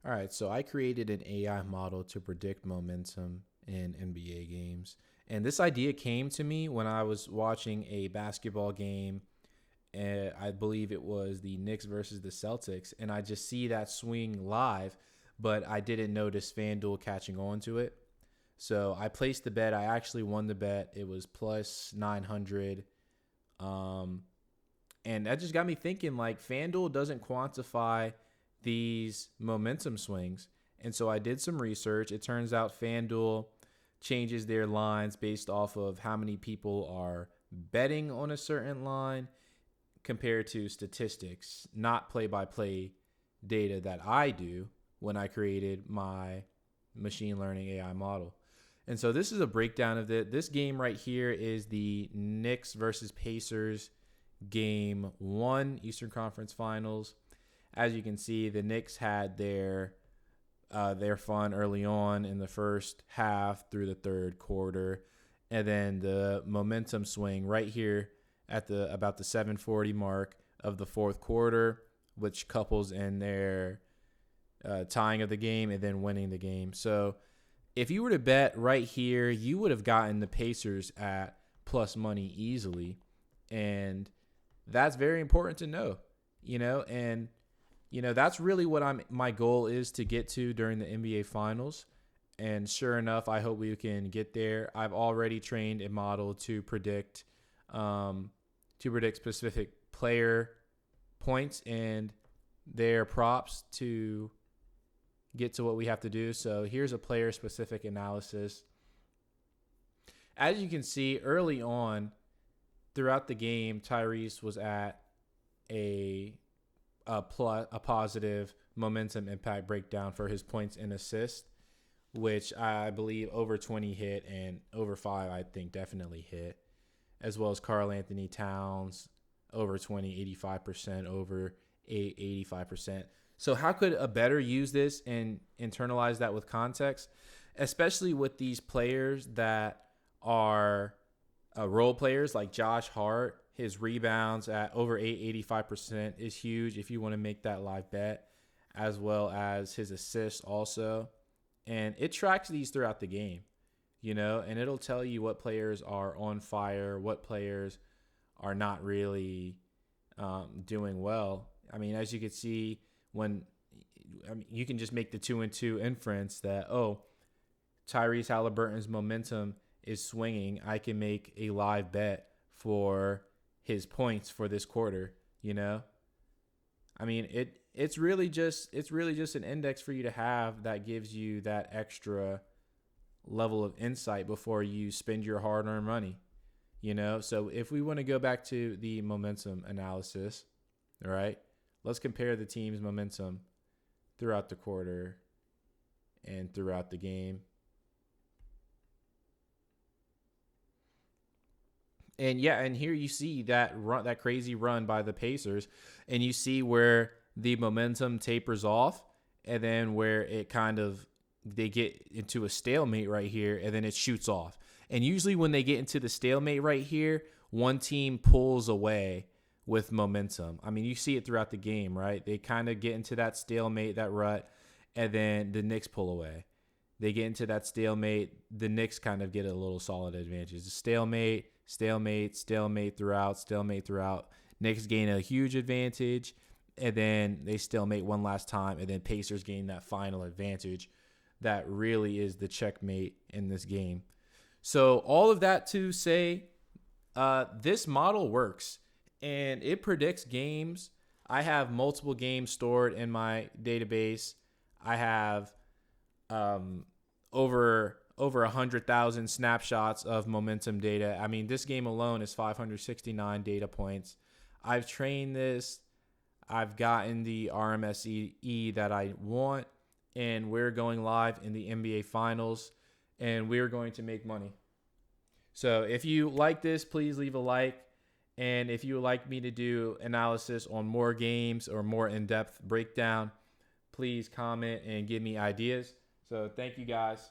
All right, so I created an AI model to predict momentum in NBA games. And this idea came to me when I was watching a basketball game. I believe it was the Knicks versus the Celtics. And I just see that swing live, but I didn't notice FanDuel catching on to it. So I placed the bet. I actually won the bet. It was plus 900. Um, and that just got me thinking, like, FanDuel doesn't quantify these momentum swings. And so I did some research. It turns out FanDuel changes their lines based off of how many people are betting on a certain line compared to statistics, not play by play data that I do when I created my machine learning AI model. And so this is a breakdown of it. This game right here is the Knicks versus Pacers game 1, Eastern Conference Finals. As you can see, the Knicks had their fun early on in the first half through the third quarter, and then the momentum swing right here at the about the 7:40 mark of the fourth quarter, which couples in their tying of the game and then winning the game. So if you were to bet right here, you would have gotten the Pacers at plus money easily, and that's very important to know, and that's really what my goal is to get to during the NBA Finals. And sure enough, I hope we can get there. I've already trained a model to predict specific player points and their props to get to what we have to do. So here's a player specific analysis. As you can see early on throughout the game, Tyrese was at a positive momentum impact breakdown for his points and assists, which I believe over 20 hit and over 5 I think definitely hit, as well as Karl Anthony Towns over 20, 85%, over 85%. So how could a bettor use this and internalize that with context, especially with these players that are role players like Josh Hart? His rebounds at over 85% is huge if you want to make that live bet, as well as his assists also. And it tracks these throughout the game, and it'll tell you what players are on fire, what players are not really doing well. I mean, as you can see, you can just make the 2-and-2 inference that, Tyrese Halliburton's momentum is swinging. I can make a live bet for his points for this quarter. I mean, it's really just an index for you to have that gives you that extra level of insight before you spend your hard-earned money. So if we want to go back to the momentum analysis, all right, let's compare the team's momentum throughout the quarter and throughout the game. And here you see that crazy run by the Pacers, and you see where the momentum tapers off, and then where it they get into a stalemate right here, and then it shoots off. And usually when they get into the stalemate right here, one team pulls away with momentum. I mean, you see it throughout the game, right? They kind of get into that stalemate, that rut, and then the Knicks pull away. They get into that stalemate. The Knicks kind of get a little solid advantage. Stalemate throughout. Knicks gain a huge advantage, and then they stalemate one last time, and then Pacers gain that final advantage. That really is the checkmate in this game. So all of that to say, this model works, and it predicts games. I have multiple games stored in my database. I have over 100,000 snapshots of momentum data. I mean, this game alone is 569 data points. I've trained this. I've gotten the RMSE that I want, and we're going live in the NBA Finals, and we're going to make money. So if you like this, please leave a like. And if you would like me to do analysis on more games or more in-depth breakdown, please comment and give me ideas. So thank you guys.